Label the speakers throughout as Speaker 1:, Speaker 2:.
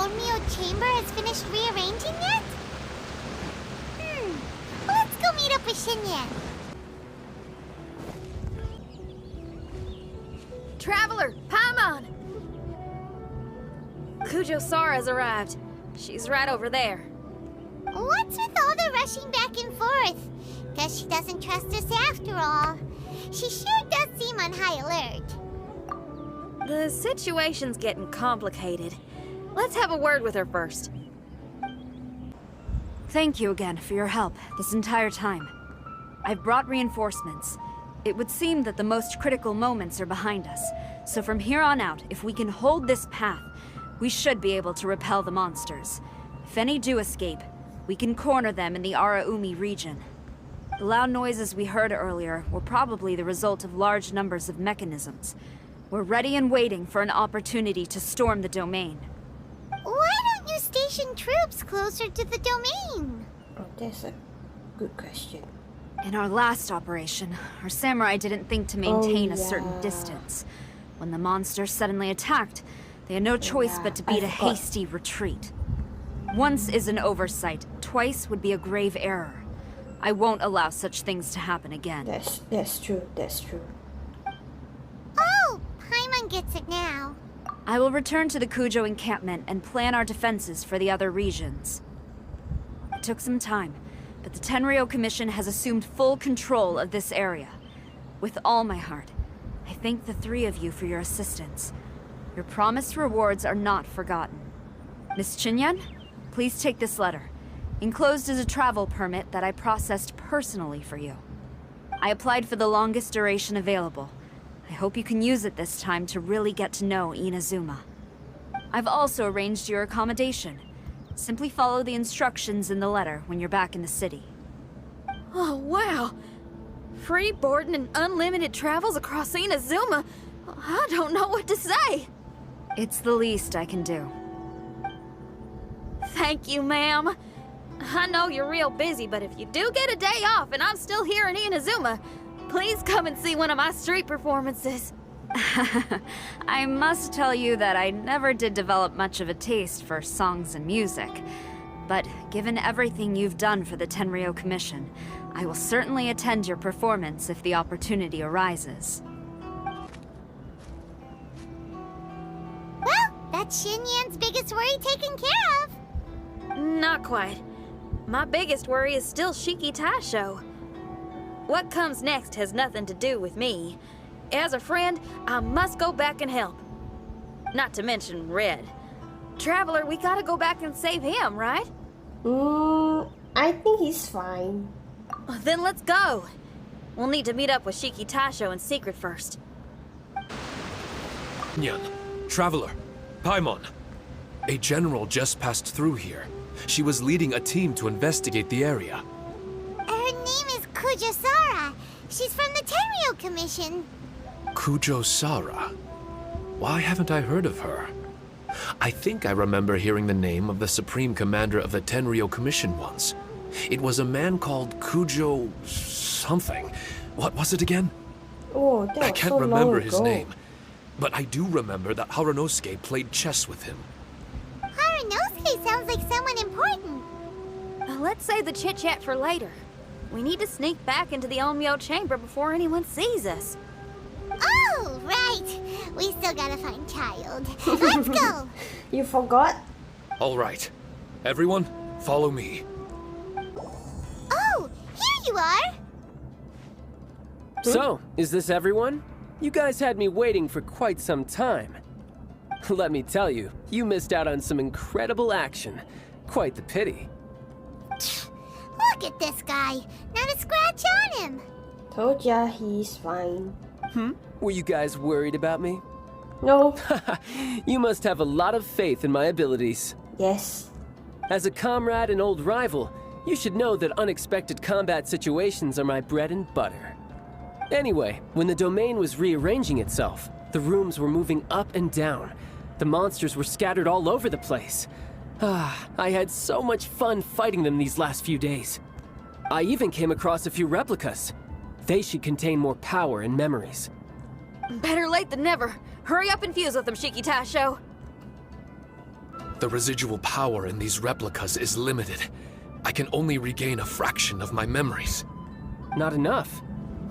Speaker 1: Onmyo chamber has finished rearranging yet? Well, let's go meet up with Xinyan.
Speaker 2: Traveler, Paimon! Kujo-Sara's arrived. She's right over there.
Speaker 1: What's with all the rushing back and forth? Guess she doesn't trust us after all. She sure does seem on high alert.
Speaker 2: The situation's getting complicated. Let's have a word with her first.
Speaker 3: Thank you again for your help this entire time. I've brought reinforcements. It would seem that the most critical moments are behind us, so from here on out, if we can hold this path, we should be able to repel the monsters. If any do escape, we can corner them in the Araumi region. The loud noises we heard earlier were probably the result of large numbers of mechanisms. We're ready and waiting for an opportunity to storm the domain.
Speaker 1: Why don't you station troops closer to the domain?
Speaker 4: Oh, that's a good question.
Speaker 3: In our last operation, our samurai didn't think to maintain a
Speaker 4: yeah.
Speaker 3: certain distance. When the monsters suddenly attacked, they had no choice
Speaker 4: yeah,
Speaker 3: but to beat
Speaker 4: I
Speaker 3: a
Speaker 4: forgot.
Speaker 3: hasty retreat. Once is an oversight, twice would be a grave error. I won't allow such things to happen again.
Speaker 4: That's true. That's true.
Speaker 1: Oh, Paimon gets it now.
Speaker 3: I will return to the Kujo encampment and plan our defenses for the other regions. It took some time, but the Tenryou Commission has assumed full control of this area. With all my heart, I thank the three of you for your assistance. Your promised rewards are not forgotten. Miss Xinyan, please take this letter. Enclosed is a travel permit that I processed personally for you. I applied for the longest duration available. I hope you can use it this time to really get to know Inazuma. I've also arranged your accommodation. Simply follow the instructions in the letter when you're back in the city.
Speaker 2: Oh, wow! Free boarding and unlimited travels across Inazuma? I don't know what to say!
Speaker 3: It's the least I can do.
Speaker 2: Thank you, ma'am. I know you're real busy, but if you do get a day off and I'm still here in Inazuma, please come and see one of my street performances.
Speaker 3: I must tell you that I never did develop much of a taste for songs and music. But given everything you've done for the Tenryou Commission, I will certainly attend your performance if the opportunity arises.
Speaker 1: Well, that's Xinyan's biggest worry taken care of.
Speaker 2: Not quite. My biggest worry is still Shiki Taisho. What comes next has nothing to do with me. As a friend, I must go back and help. Not to mention Red. Traveler, we gotta go back and save him, right?
Speaker 4: I think he's fine.
Speaker 2: Then let's go. We'll need to meet up with Shiki Taisho in secret first.
Speaker 5: Xinyan, Traveler, Paimon. A general just passed through here. She was leading a team to investigate the area.
Speaker 1: Her name is Kujo-Sara. She's from the Tenryou Commission.
Speaker 5: Kujo-Sara? Why haven't I heard of her? I think I remember hearing the name of the Supreme Commander of the Tenryou Commission once. It was a man called Kujo... something. What was it again?
Speaker 4: Oh, that was
Speaker 5: I can't
Speaker 4: so
Speaker 5: remember
Speaker 4: long
Speaker 5: his
Speaker 4: ago.
Speaker 5: name. But I do remember that Harunosuke played chess with him.
Speaker 1: Harunosuke sounds like someone important.
Speaker 2: Let's save the chit-chat for later. We need to sneak back into the Onmyo chamber before anyone sees us.
Speaker 1: Oh, right. We still gotta find Childe. Let's go.
Speaker 4: You forgot?
Speaker 5: All right. Everyone, follow me.
Speaker 1: Oh, here you are.
Speaker 6: So, is this everyone? You guys had me waiting for quite some time. Let me tell you, you missed out on some incredible action. Quite the pity.
Speaker 1: Look at this guy. Not a scratch on him.
Speaker 4: Told ya he's fine.
Speaker 6: Were you guys worried about me?
Speaker 4: No.
Speaker 6: You must have a lot of faith in my abilities.
Speaker 4: Yes.
Speaker 6: As a comrade and old rival, you should know that unexpected combat situations are my bread and butter. Anyway, when the domain was rearranging itself, the rooms were moving up and down. The monsters were scattered all over the place. I had so much fun fighting them these last few days. I even came across a few replicas. They should contain more power and memories.
Speaker 2: Better late than never. Hurry up and fuse with them, Shiki Taisho.
Speaker 5: The residual power in these replicas is limited. I can only regain a fraction of my memories.
Speaker 6: Not enough?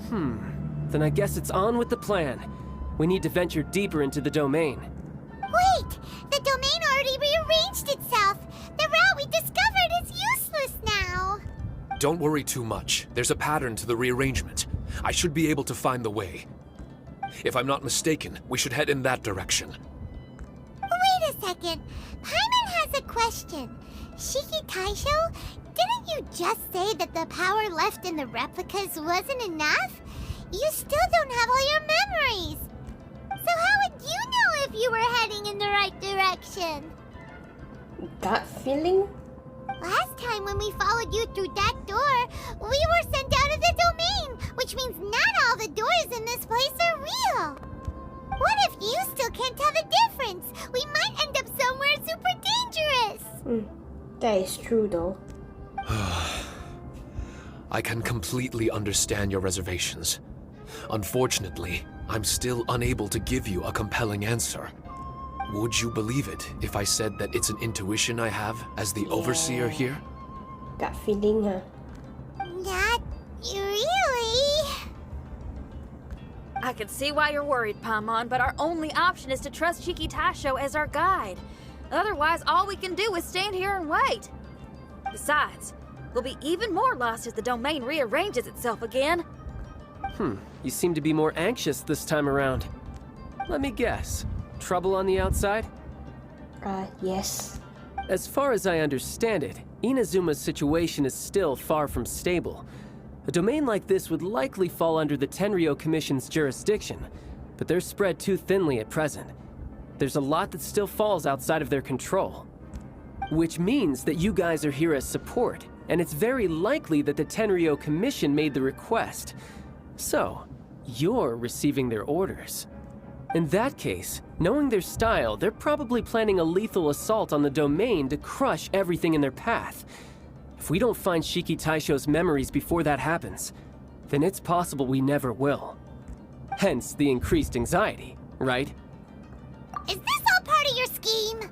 Speaker 6: Then I guess it's on with the plan. We need to venture deeper into the domain.
Speaker 1: Wait! The domain already rearranged itself! The route we discovered is useless now!
Speaker 5: Don't worry too much. There's a pattern to the rearrangement. I should be able to find the way. If I'm not mistaken, we should head in that direction.
Speaker 1: Wait a second. Paimon has a question. Shiki Taisho, didn't you just say that the power left in the replicas wasn't enough? You still don't have all your memories. So how would you know if you were heading in the right direction?
Speaker 4: Gut feeling?
Speaker 1: Last time when we followed you through that door, we were sent out of the domain, which means not all the doors in this place are real. What if you still can't tell the difference? We might end up somewhere super dangerous.
Speaker 4: That is true though.
Speaker 5: I can completely understand your reservations. Unfortunately, I'm still unable to give you a compelling answer. Would you believe it if I said that it's an intuition I have as the overseer here?
Speaker 4: Gut feeling, huh?
Speaker 1: Not really.
Speaker 2: I can see why you're worried, Paimon, but our only option is to trust Shiki Taisho as our guide. Otherwise, all we can do is stand here and wait. Besides, we'll be even more lost if the domain rearranges itself again.
Speaker 6: You seem to be more anxious this time around. Let me guess. Trouble on the outside?
Speaker 4: Yes.
Speaker 6: As far as I understand it, Inazuma's situation is still far from stable. A domain like this would likely fall under the Tenryou Commission's jurisdiction, but they're spread too thinly at present. There's a lot that still falls outside of their control. Which means that you guys are here as support, and it's very likely that the Tenryou Commission made the request. So, you're receiving their orders. In that case, knowing their style, they're probably planning a lethal assault on the domain to crush everything in their path. If we don't find Shiki Taisho's memories before that happens, then it's possible we never will. Hence the increased anxiety, right?
Speaker 1: Is this all part of your scheme?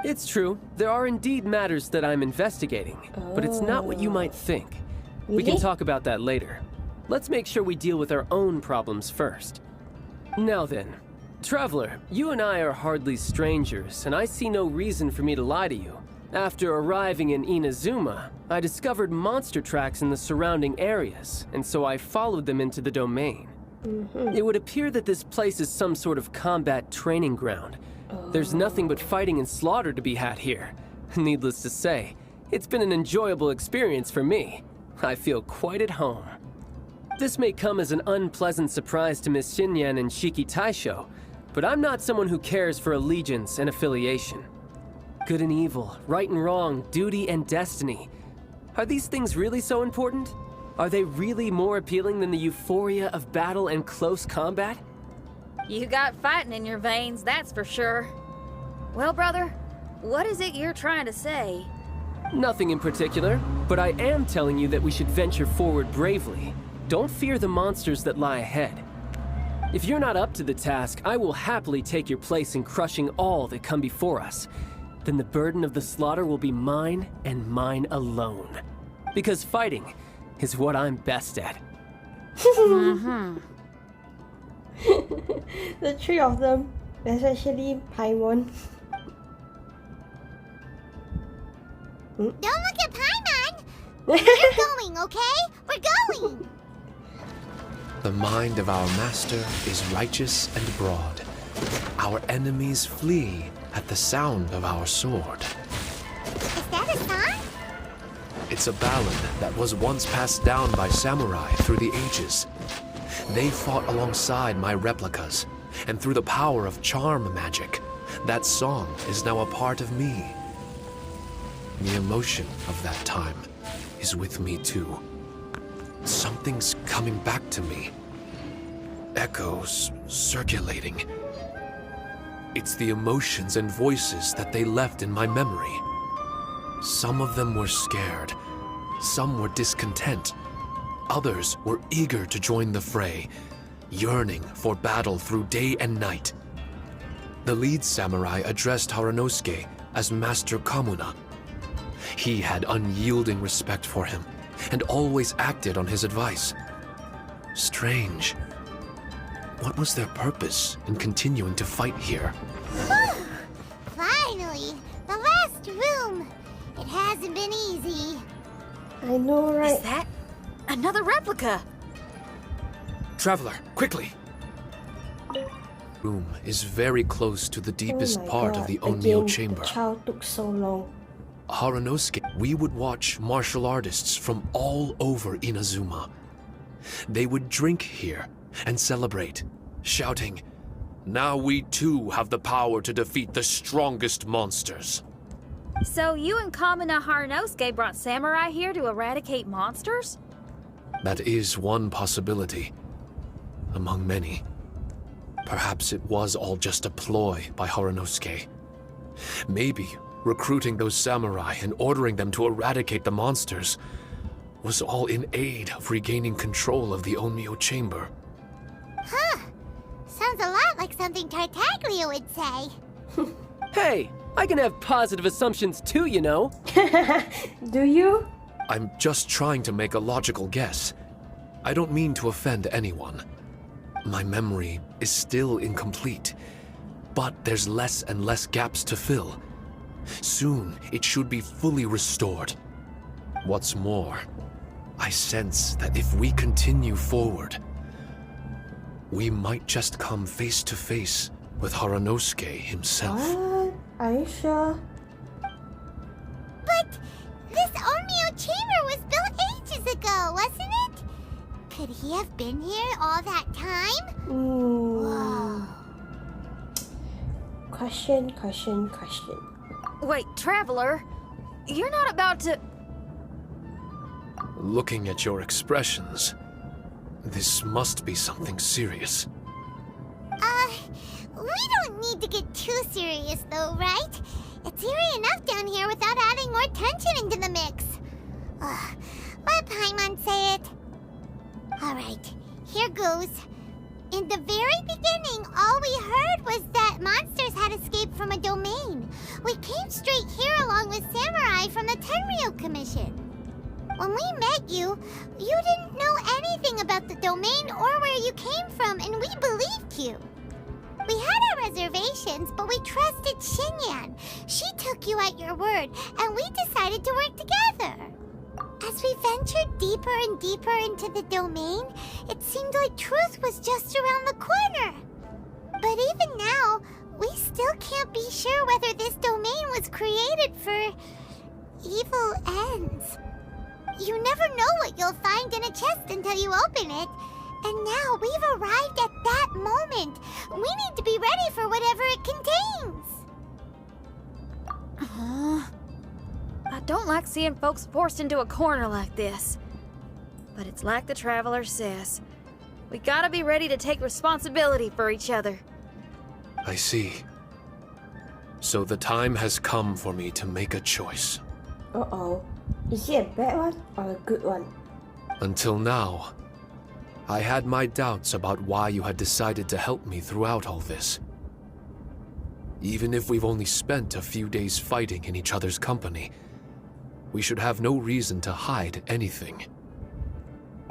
Speaker 6: It's true, there are indeed matters that I'm investigating, but it's not what you might think. We can
Speaker 4: Really?
Speaker 6: talk about that later. Let's make sure we deal with our own problems first. Now then, Traveler, you and I are hardly strangers, and I see no reason for me to lie to you. After arriving in Inazuma, I discovered monster tracks in the surrounding areas, and so I followed them into the domain. It would appear that this place is some sort of combat training ground. There's nothing but fighting and slaughter to be had here. Needless to say, it's been an enjoyable experience for me. I feel quite at home. This may come as an unpleasant surprise to Miss Xinyan and Shiki Taisho, but I'm not someone who cares for allegiance and affiliation. Good and evil, right and wrong, duty and destiny. Are these things really so important? Are they really more appealing than the euphoria of battle and close combat?
Speaker 2: You got fighting in your veins, that's for sure. Well, brother, what is it you're trying to say?
Speaker 6: Nothing in particular, but I am telling you that we should venture forward bravely. Don't fear the monsters that lie ahead. If you're not up to the task, I will happily take your place in crushing all that come before us. Then the burden of the slaughter will be mine and mine alone. Because fighting is what I'm best at.
Speaker 4: The three of them, especially Paimon.
Speaker 1: Don't look at Paimon! We're going, okay? We're going!
Speaker 5: The mind of our master is righteous and broad. Our enemies flee at the sound of our sword.
Speaker 1: Is that a song?
Speaker 5: It's a ballad that was once passed down by samurai through the ages. They fought alongside my replicas, and through the power of charm magic, that song is now a part of me. The emotion of that time is with me too. Something's coming back to me. Echoes circulating. It's the emotions and voices that they left in my memory. Some of them were scared. Some were discontent. Others were eager to join the fray, yearning for battle through day and night. The lead samurai addressed Haranosuke as Master Kamuna. He had unyielding respect for him and always acted on his advice. Strange. What was their purpose in continuing to fight here?
Speaker 1: Finally, the last room. It hasn't been easy.
Speaker 4: I know, right?
Speaker 2: Is that another replica?
Speaker 5: Traveler, quickly! Room is very close to the deepest
Speaker 4: Oh my
Speaker 5: part
Speaker 4: God.
Speaker 5: of the Onmyo
Speaker 4: Again,
Speaker 5: chamber.
Speaker 4: The child took so long.
Speaker 5: Haranosuke, we would watch martial artists from all over Inazuma. They would drink here and celebrate, shouting, "Now we too have the power to defeat the strongest monsters."
Speaker 2: So you and Kamina Haranosuke brought samurai here to eradicate monsters?
Speaker 5: That is one possibility, among many. Perhaps it was all just a ploy by Haranosuke. Maybe recruiting those samurai and ordering them to eradicate the monsters was all in aid of regaining control of the Onmyo chamber.
Speaker 1: Huh. Sounds a lot like something Tartaglia would say.
Speaker 6: Hey, I can have positive assumptions too, you know.
Speaker 4: Do you?
Speaker 5: I'm just trying to make a logical guess. I don't mean to offend anyone. My memory is still incomplete, but there's less and less gaps to fill. Soon, it should be fully restored. What's more, I sense that if we continue forward, we might just come face to face with Haranosuke himself.
Speaker 4: What? Are you sure?
Speaker 1: But this Onmyo chamber was built ages ago, wasn't it? Could he have been here all that time? Whoa.
Speaker 4: Question.
Speaker 2: Wait, Traveler, you're not about to...
Speaker 5: Looking at your expressions, this must be something serious.
Speaker 1: We don't need to get too serious though, right? It's eerie enough down here without adding more tension into the mix. Let Paimon say it. Alright, here goes. In the very beginning, all we heard was that monsters had escaped from a domain. We came straight here along with samurai from the Tenryou Commission. When we met you, you didn't know anything about the domain or where you came from, and we believed you. We had our reservations, but we trusted Xinyan. She took you at your word, and we decided to work together. As we ventured deeper and deeper into the domain, it seemed like truth was just around the corner. But even now, we still can't be sure whether this domain was created for evil ends. You never know what you'll find in a chest until you open it. And now we've arrived at that moment. We need to be ready for whatever it contains.
Speaker 2: I don't like seeing folks forced into a corner like this. But it's like the Traveler says. We gotta be ready to take responsibility for each other.
Speaker 5: I see. So the time has come for me to make a choice.
Speaker 4: Uh-oh. Is it a bad one or a good one?
Speaker 5: Until now, I had my doubts about why you had decided to help me throughout all this. Even if we've only spent a few days fighting in each other's company, we should have no reason to hide anything.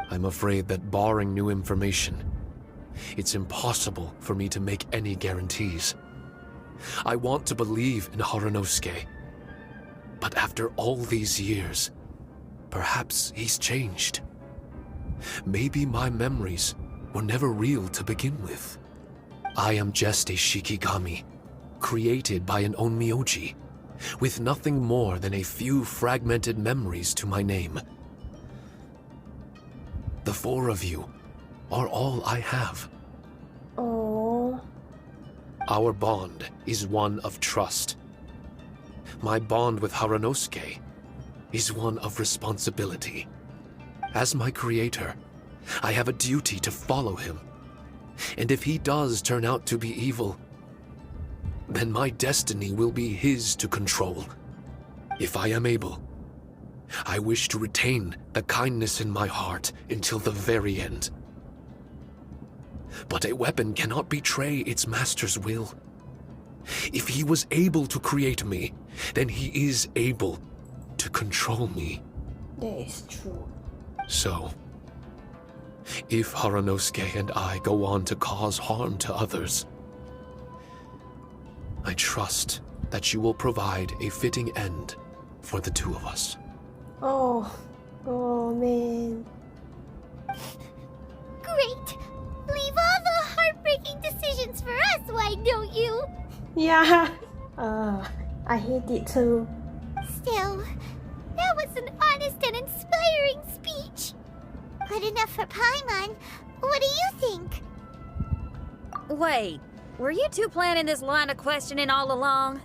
Speaker 5: I'm afraid that barring new information, it's impossible for me to make any guarantees. I want to believe in Haranosuke, but after all these years, perhaps he's changed. Maybe my memories were never real to begin with. I am just a Shikigami, created by an Onmyoji, with nothing more than a few fragmented memories to my name. The four of you are all I have.
Speaker 4: Oh.
Speaker 5: Our bond is one of trust. My bond with Haranosuke is one of responsibility. As my creator, I have a duty to follow him. And if he does turn out to be evil, then my destiny will be his to control. If I am able, I wish to retain the kindness in my heart until the very end. But a weapon cannot betray its master's will. If he was able to create me, then he is able to control me.
Speaker 4: That is true.
Speaker 5: So, if Haranosuke and I go on to cause harm to others, I trust that you will provide a fitting end for the two of us.
Speaker 4: Oh, oh man.
Speaker 1: Great! Leave all the heartbreaking decisions for us, why don't you?
Speaker 4: Yeah. I hate it too.
Speaker 1: Still, that was an honest and inspiring speech. Good enough for Paimon. What do you think?
Speaker 2: Wait, were you two planning this line of questioning all along?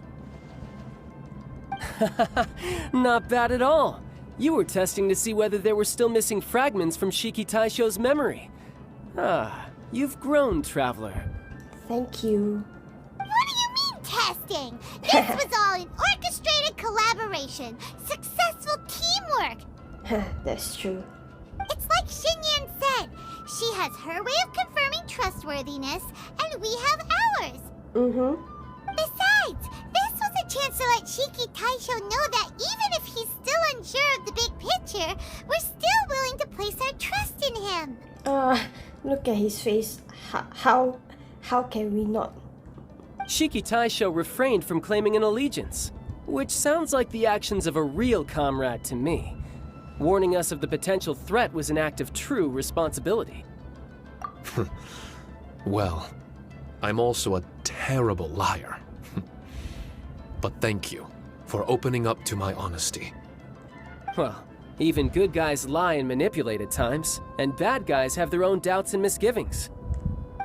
Speaker 6: Not bad at all. You were testing to see whether there were still missing fragments from Shiki Taisho's memory. Ah, you've grown, Traveler.
Speaker 4: Thank you.
Speaker 1: What do you mean, testing? This was all an orchestrated collaboration. Successful teamwork.
Speaker 4: That's true.
Speaker 1: It's like Xinyan said. She has her way of confirming trustworthiness, and we have ours.
Speaker 4: Mm-hmm.
Speaker 1: Besides, this was a chance to let Shiki Taisho know that even if he's still unsure of the big picture, we're still willing to place our trust in him.
Speaker 4: Look at his face. How can we not?
Speaker 6: Shiki Taisho refrained from claiming an allegiance, which sounds like the actions of a real comrade to me. Warning us of the potential threat was an act of true responsibility.
Speaker 5: Well, I'm also a terrible liar. But thank you for opening up to my honesty.
Speaker 6: Well, even good guys lie and manipulate at times, and bad guys have their own doubts and misgivings.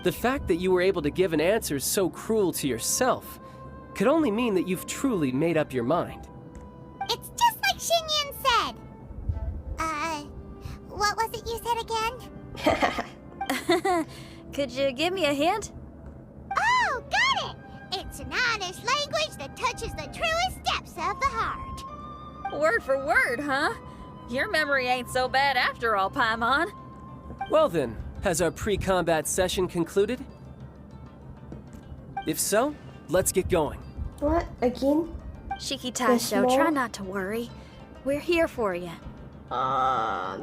Speaker 6: The fact that you were able to give an answer so cruel to yourself could only mean that you've truly made up your mind.
Speaker 1: It's just like Xinyan said. What was it you said again?
Speaker 2: Could you give me a hint?
Speaker 1: Oh, got it! It's an honest language that touches the truest depths of the heart.
Speaker 2: Word for word, huh? Your memory ain't so bad after all, Paimon.
Speaker 6: Well then, has our pre-combat session concluded? If so, let's get going.
Speaker 4: What? Again?
Speaker 2: Shiki
Speaker 4: There's
Speaker 2: Taisho,
Speaker 4: more?
Speaker 2: try not to worry. We're here for you.
Speaker 4: No.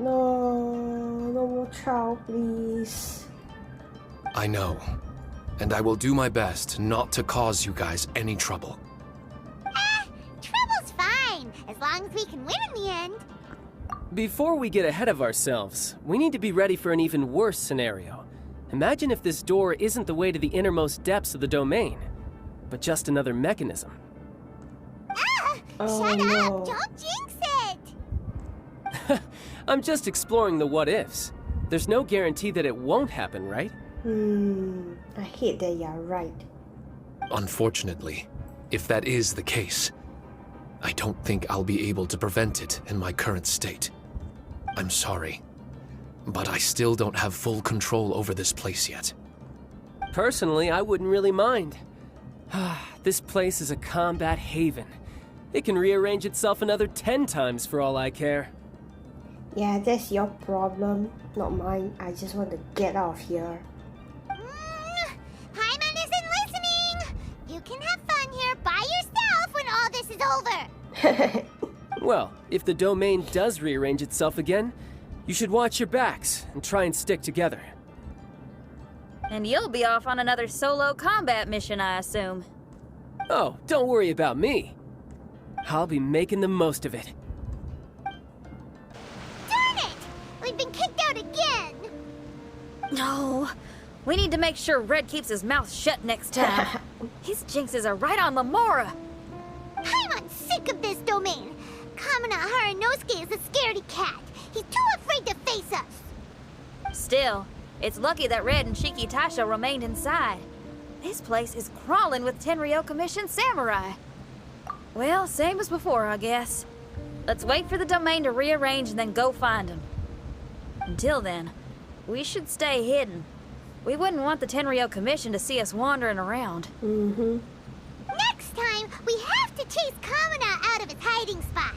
Speaker 4: No more trial, please.
Speaker 5: I know, and I will do my best not to cause you guys any trouble.
Speaker 1: Trouble's fine, as long as we can win in the end.
Speaker 6: Before we get ahead of ourselves, we need to be ready for an even worse scenario. Imagine if this door isn't the way to the innermost depths of the domain, but just another mechanism.
Speaker 4: Oh,
Speaker 1: Shut
Speaker 4: no.
Speaker 1: up! Don't jinx it!
Speaker 6: I'm just exploring the what-ifs. There's no guarantee that it won't happen, right?
Speaker 4: I hate that you're right.
Speaker 5: Unfortunately, if that is the case, I don't think I'll be able to prevent it in my current state. I'm sorry, but I still don't have full control over this place yet.
Speaker 6: Personally, I wouldn't really mind. This place is a combat haven. It can rearrange itself another 10 times for all I care.
Speaker 4: Yeah, that's your problem, not mine. I just want to get out of here.
Speaker 1: Paimon isn't listening! You can have fun here by yourself when all this is over!
Speaker 6: Well, if the domain does rearrange itself again, you should watch your backs and try and stick together.
Speaker 2: And you'll be off on another solo combat mission, I assume.
Speaker 6: Oh, don't worry about me. I'll be making the most of it.
Speaker 1: Darn it! We've been kicked out again!
Speaker 2: No, we need to make sure Red keeps his mouth shut next time. His jinxes are right on Lamora.
Speaker 1: Paimon's sick of this domain! Kamina Haranosuke is a scaredy cat. He's too afraid to face us!
Speaker 2: Still, it's lucky that Red and Shiki Taisho remained inside. This place is crawling with Tenryou Commission samurai. Well, same as before, I guess. Let's wait for the domain to rearrange and then go find them. Until then, we should stay hidden. We wouldn't want the Tenryou Commission to see us wandering around.
Speaker 1: Next time, we have to chase Kamina out of his hiding spot.